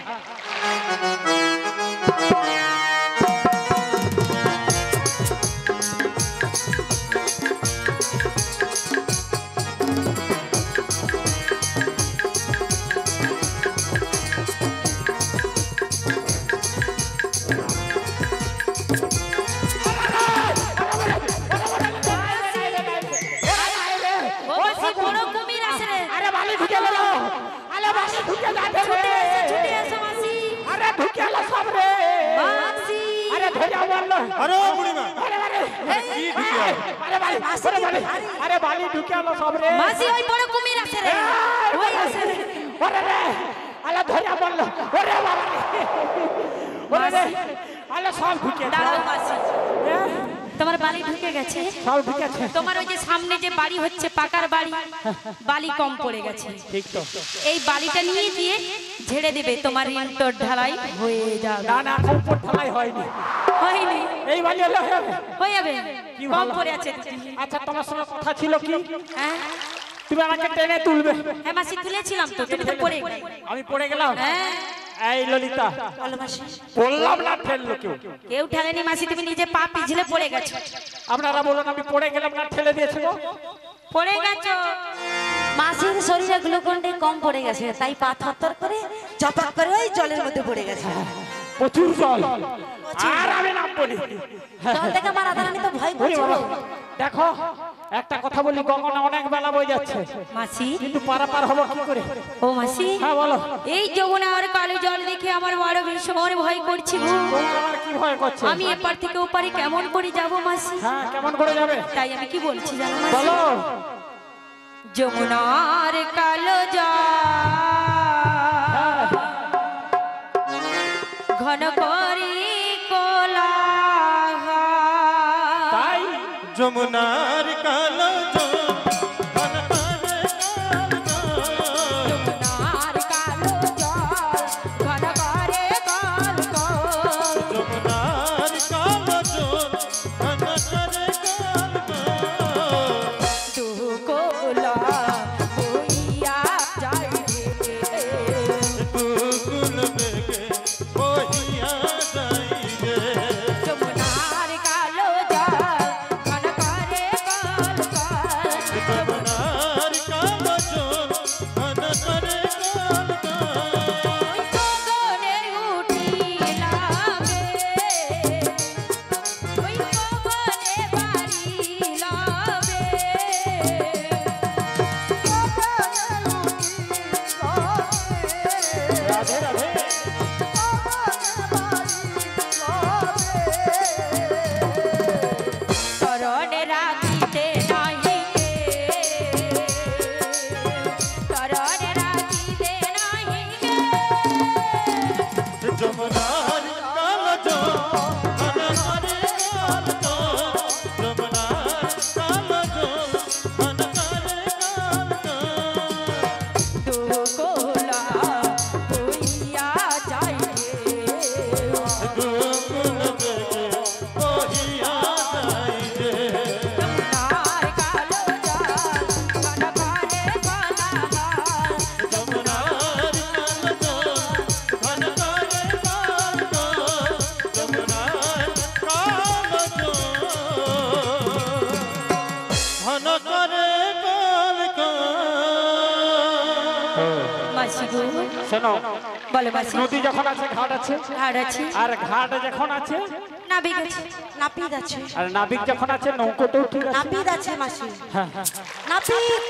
ও মাসি, বড় কুমির আছে রে। আরে বালি ঢুকে গেল, আরে বালি ঢুকে যাচ্ছে ছুটে এসো, ছুটে এসো মাসি। আরে ঢুকে গেল সব রে। মাসি আরে ধরে বললো, আরে ও বুড়িমা, কি ঢুকে গেল? আরে বালি, আরে বালি, আরে বালি ঢুকে গেল সব রে। মাসি ওই বড় কুমির আছে রে, ওই আছে রে। ওরে রে, আরে ধরে বললো, ওরে বাবা রে, ওরে রে, আরে সব ঢুকে গেল। দাঁড়াও মাসি, তোমার বালি ঢুকে গেছে। সব ঢুকেছে। তোমার ওই যে সামনে যে বাড়ি হচ্ছে পাকার বাড়ি, বালি কম পড়ে গেছে। ঠিক তো। এই বালিটা নিয়ে দিয়ে ঝেড়ে দেবে, তোমার ইন্টর ঢালাই হয়ে যাবে। না না, কম্পোর্ট ঢালাই হয়নি। হয়নি? এই বালি হলে হয়ে যাবে। হয়ে যাবে, কি কম ভালো। পড়ে আছে। আচ্ছা তোমার সঙ্গে কথা ছিল কি? হ্যাঁ তুমি আমাকে টেনে তুলবে। হ্যাঁ মাসি, তুলেছিলাম তো, তুমি তো পড়ে গেলে। আমি পড়ে গেলাম। হ্যাঁ এই ললিতা, বলো মাসি। বললাম না ঠেললো কেউ। কেউ ঠেলেনি মাসি, তুমি নিজে পা পিছলে পড়ে গেছো। আপনারা বলুন আমি পড়ে গেলাম না ঠেলে দিয়েছে গো? পড়ে গেছো। মাসির শরীরে গ্লুকন্ডি কম পড়ে গেছে, তাই পা থরথর করে চপাক করে ওই জলের মধ্যে পড়ে গেছে। প্রচুর জল, আর আমি নামবো না। জল থেকে আমার রাধারানী তো ভয় ওরে করছিল। বাবা, দেখো একটা কথা বলি, গগনে অনেক বেলা বয়ে যাচ্ছে, মাসি, কিন্তু পারাপার হবো কি করে? ও মাসি, হ্যাঁ বলো। এই যমুনা আর কালো জল দেখে আমার বড় ভীষণ ভয় করছে গো। তোমার আমার কি ভয় করছে? আমি এপার থেকে ওপারে কেমন করে যাব মাসি? হ্যাঁ কেমন করে যাবে? তাই আমি কি বলছি জানো মাসি? বলো। যমুনার কালো জল ঘন করে কোলাহল। তাই যমুনার কালো জল, ঘন করে যমুনার কালো জল ঘন করে কলকল। যমুনার কালো জল, ঘন করে দুকোলা বইয়া যায় রে। দুকুল বেগে বহিয়া যাই রে। যমুনার কালো জল ঘন করে কলকল। শোনো বলো মাসি। নদী যখন আছে ঘাট আছে, ঘাট আছে, আর ঘাট যখন আছে নাবিক আছে, নাপিত আছে, আর নাবিক যখন আছে নৌকোতেও ঠিক আছে। নাপিত আছে মাসি, হ্যাঁ হ্যাঁ নাপিত।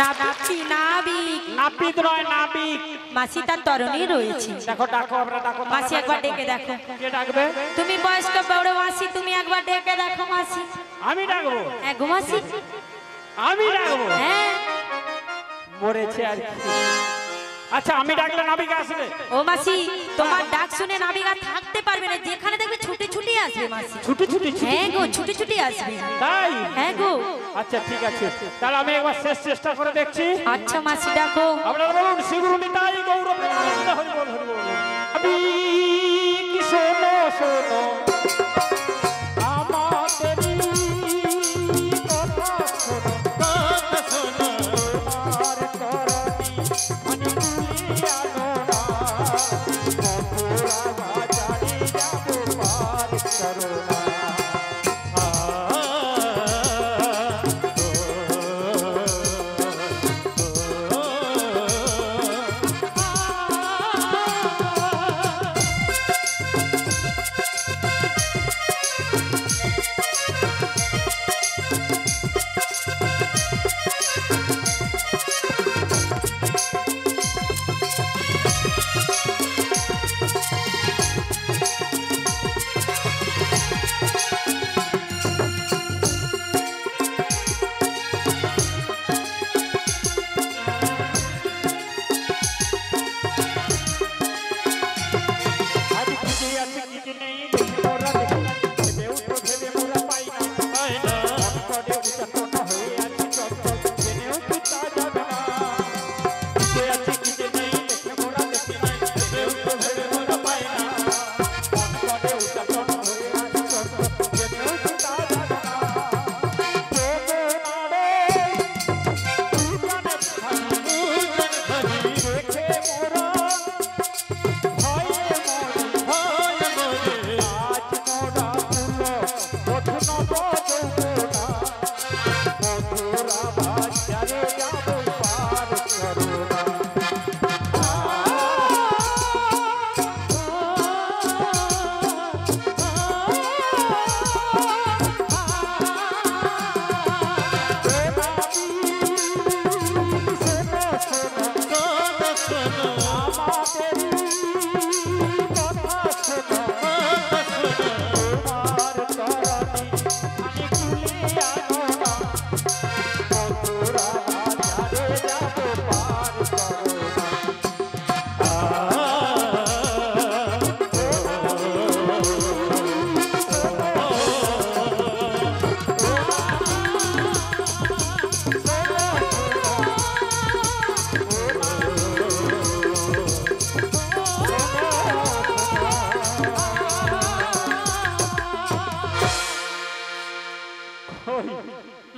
নাবিক নাবিক নাপিত নয় নাবিক। মাসি তার তরণী রয়েছে। দেখো ডাকো, আমরা ডাকো। মাসি একবার ডেকে দেখো। কে ডাকবে? তুমি বয়স্ক বড় মাসি, তুমি একবার ডেকে দেখো মাসি। আমি ডাকবো? হ্যাঁ গো মাসি, আমি ডাকবো? হ্যাঁ। মরেছে আর কি। আচ্ছা আমি ডাকলে নাবিক আসবে? ও মাসি, তোমার ডাক শুনে নাবিক আর থাকতে পারবে না, যেখানে দেখবে ছুটে ছুটে আসবে মাসি। ছুটি ছুটি ছুটি? হ্যাঁ গো, ছুটে ছুটে আসবে। তাই? হ্যাঁ গো। আচ্ছা ঠিক আছে, তাহলে আমি একবার শেষ চেষ্টা করে দেখছি। আচ্ছা মাসি ডাকো। আপনারা বলুন শ্রীগুরু নিতাই গৌরব প্রেমানন্দ হরি বল হরি বল। আবি কি শোনো শোনো আমাদেরই কথা শোনো, কথা শোনো, আর করনি মনে তুলি আনো না, মথুরা বাজারে যাবো পার করো না।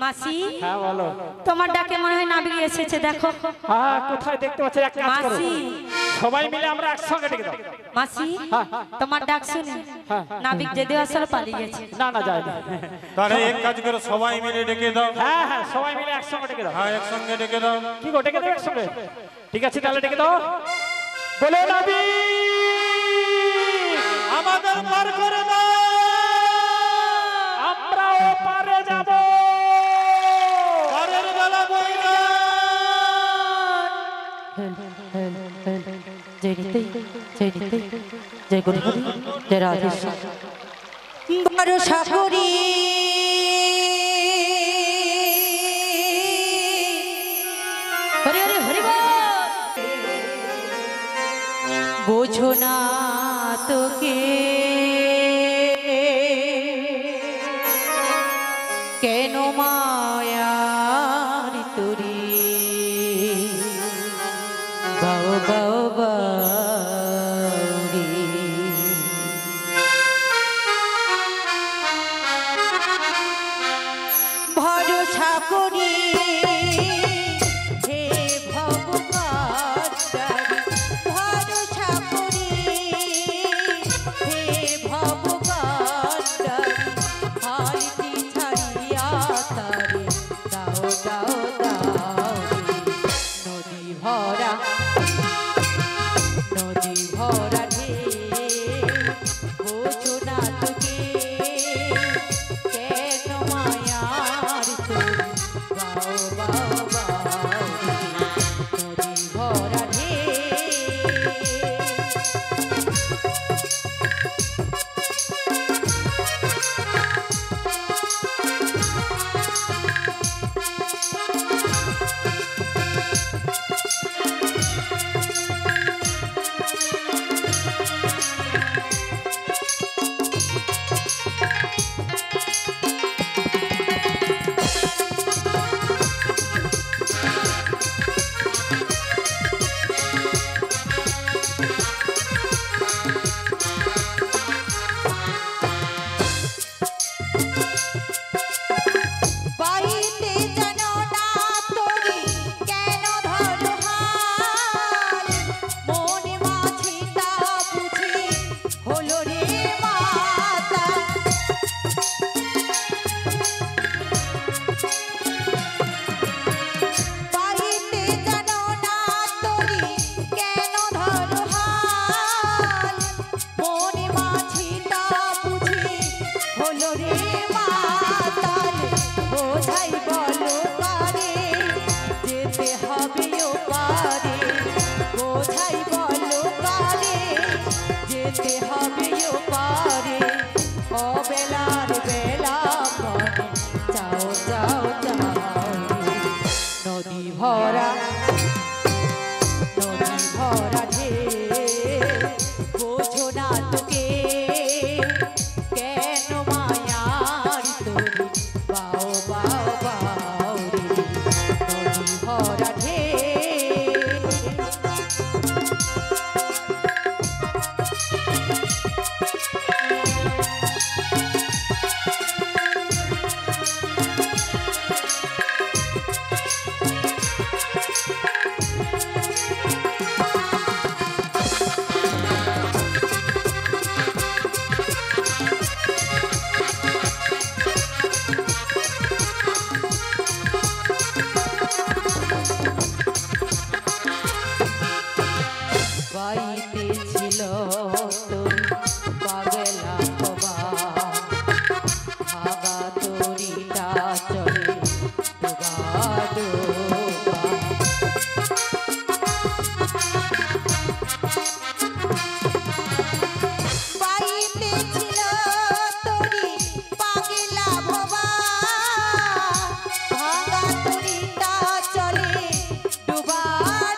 মাসি, হ্যাঁ বলো। তোমার ডাকে মনে হয় নাবিক এসেছে, দেখো। হ্যাঁ কোথায় দেখতে পাচ্ছি? এক কাজ করো, মাসি, সবাই মিলে আমরা একসঙ্গে ডেকে দাও। মাসি তোমার ডাক শুনে নাবিক যেতে আসার পালিয়ে গেছে। না না যায় না। তাহলে এক কাজ করো, সবাই মিলে ডেকে দাও। হ্যাঁ হ্যাঁ সবাই মিলে একসঙ্গে ডেকে দাও। হ্যাঁ একসঙ্গে ডেকে দাও। কি গো ডেকে দাও একসঙ্গে? ঠিক আছে তাহলে ডেকে দাও। বলে নাবিক আমাদের পার করে দাও। আমরাও পারে যাব। পারের বেলা বই না। জয় নিতাই, জয় নিতাই, জয় গুরু হরি, জয় রাধেশ্যাম। ভরসা করি হরি হরি হরি বল। বোঝো না তোকে কেন মায়ার তুরি বাও বাও বাউরি। ভরসা করি হে ভগবান, ভরসা করি হে ভগবান, হারিতে ছাড়িয়া তারে হলো রে মাতাল বোঝাই বলো কারে যেতে হবে ও পারে বোঝাই বলো কারে যেতে হবে ও পারে অবেলার বেলা মনে চাও চাও চাও নদী ভরা ঢেউ বোঝো না তোকে কেন মায়ার তোরে বাও বাও বাও রে নদী ভরা ঢেউ বাইতে ছিল তোর পাগলা হবা ভাগা তোরিটা চলে ডোবা ডোবা বাইতে ছিল তোরি পাগলা ভবা ভাগা তোরিটা চলে ডোবা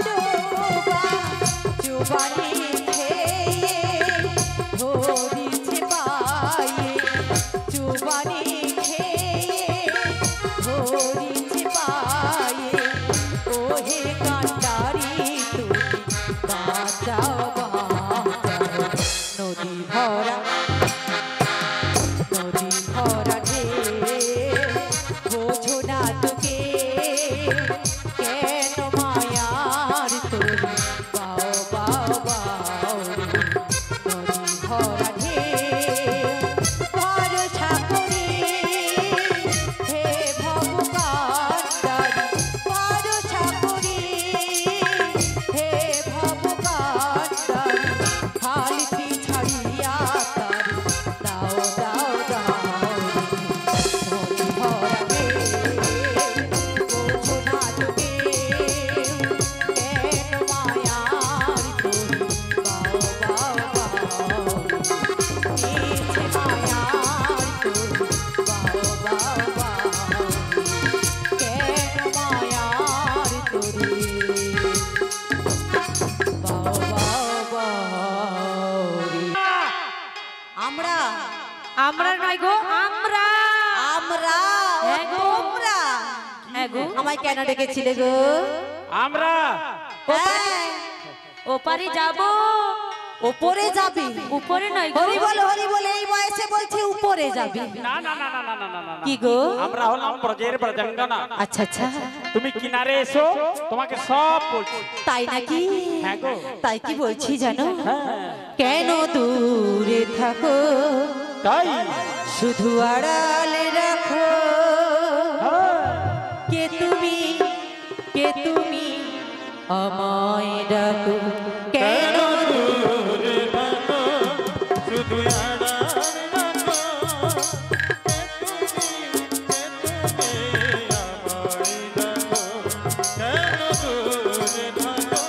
ডোবা চুবানি খেয়ে ধরিছে পায়ে চুবানি খেয়ে ধরিছে পায়ে ওহে কান্ডারি তুমি বাঁচাও বাঁচাও নদী ভরা ঢেউ বোঝো না তোকে কেন মায়ার তোরে বাও বাও বাও রে নদী ভরা ঢেউ ভরসা করি হে ভবকান্ডারি ভরসা করি হে ভবকান্ডারি হালতি ছাড়িয়া তারি দাও দাও দাও নদী ভরা ঢেউ বোঝো না তোকে কেন মায়ার তোরে বাও বাও বাও নিচে মায়ার তোরে বাও বাও বাও কেন মায়ার তোরে বাও বাও বাও রে আমরা আমরা নয় গো আমরা আমরা হ্যাঁ গো। তোমরা হ্যাঁ গো আমায় কেন ডেকেছিলে গো আমরা হ্যাঁ ওপারে যাব উপরে যাবি উপরে নয় গো হরি বল এই বয়সে বলছি উপরে যাবি না না না না না না না না কি গো আমরা হলাম ব্রজের ব্রজাঙ্গনা আচ্ছা আচ্ছা তুমি কিনারে এসো তোমাকে সব বলছি তাই নাকি হ্যাঁ গো তাই কি বলছি জানো হ্যাঁ কেন দূরে থাকো তাই শুধু আড়ালে রাখো কে তুমি আমায় ডাকো কেন দূরে থাকো শুধু আড়াল রাখো তুমি আমায় ডাকো কেন দূরে থাকো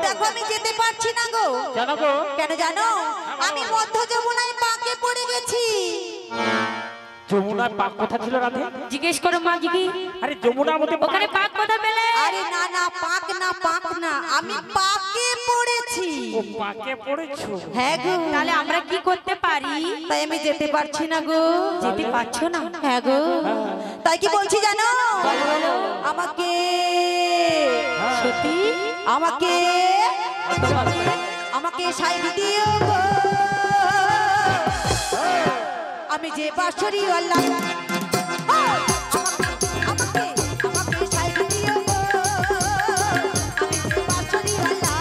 দেখো আমি যেতে পারছি না গো। কেন গো? কেন জানো? আমি মধ্য যমুনায় পাকে পড়ে গেছি। যমুনার পাক কোথা ছিল রাধে? জিজ্ঞেস করো মা কি? আরে যমুনার মধ্যে ওখানে পাক কোথা পেলে? আরে না না, পাক না, আমি পাকে পড়েছি। ও পাকে পড়েছো? হ্যাঁ গো। তাহলে আমরা কি করতে পারি? তাই আমি যেতে পারছি না গো। যেতে পারছো না? হ্যাঁ গো। তাই কি বলছি জানো? আমাকে সত্যি আমাকে আমাকে সাইড দিও গো। আমি যে বাঁশরি আল্লাহ, আমাকে আমাকে সাইড দিও গো। আমি যে বাঁশরি আল্লাহ।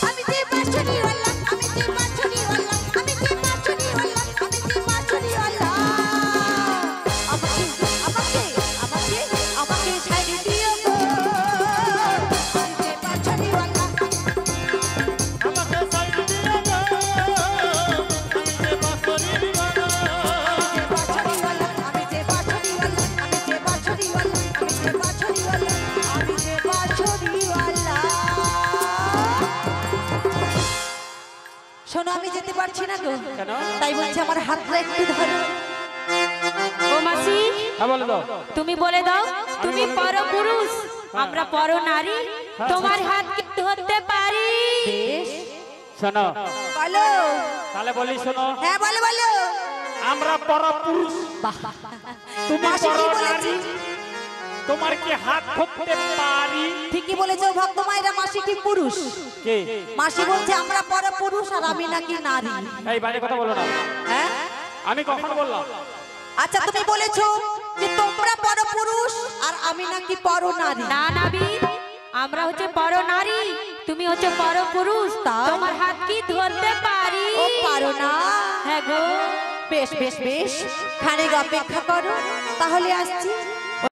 আমি যে বাঁশরি আল্লাহ, আমি যে বাঁশরি আল্লাহ, আমি যে বাঁশরি আল্লাহ, আমি যে বাঁশরি আল্লাহ। আমাকে আমাকে আমাকে আমাকে সাইড দিও গো। আমি যে বাঁশরি আল্লাহ। আমাকে সাইড দিও গো, আমি যে বাঁশরির বালা। আমি যে বাঁশরি আল্লাহ, আমি যে বাঁশরি আল্লাহ, আমি যে বাঁশরি আল্লাহ, আমি যে বাঁশরি আল্লাহ। শোনো, আমি যেতে পারছি না গো। কেন? তাই বলছি আমার হাতটা একটু ধরো। ও মাসি হ্যাঁ বলে দাও। তুমি বলে দাও, তুমি পরপুরুষ, আমরা পর নারী, তোমার হাত কি ধরতে পারি? বেশ, শোনো বলো। তাহলে বলি শোনো, হ্যাঁ বলো বলো। আমরা পরপুরুষ, তুমি মাসি কি পর বলেছে? নারী, তোমার কি হাত ধরতে পারি? ঠিকই বলেছো ভক্ত মায়েরা, মাসি কি পুরুষ? কে? মাসি বলছে আমরা পর পুরুষ আর আমি নাকি নারী। এই বাজে কথা বলো না। হ্যাঁ, আমি কখন বললাম? আচ্ছা তুমি বলেছো যে তোমরা পর পুরুষ আর আমি নাকি পর নারী। না নাবি, আমরা হচ্ছে পর নারী, তুমি হচ্ছে পর পুরুষ, তোমার হাত কি ধরতে পারি? ও পারো না? হ্যাঁ গো। বেশ বেশ বেশ, খানিক অপেক্ষা করো, তাহলে আসছি।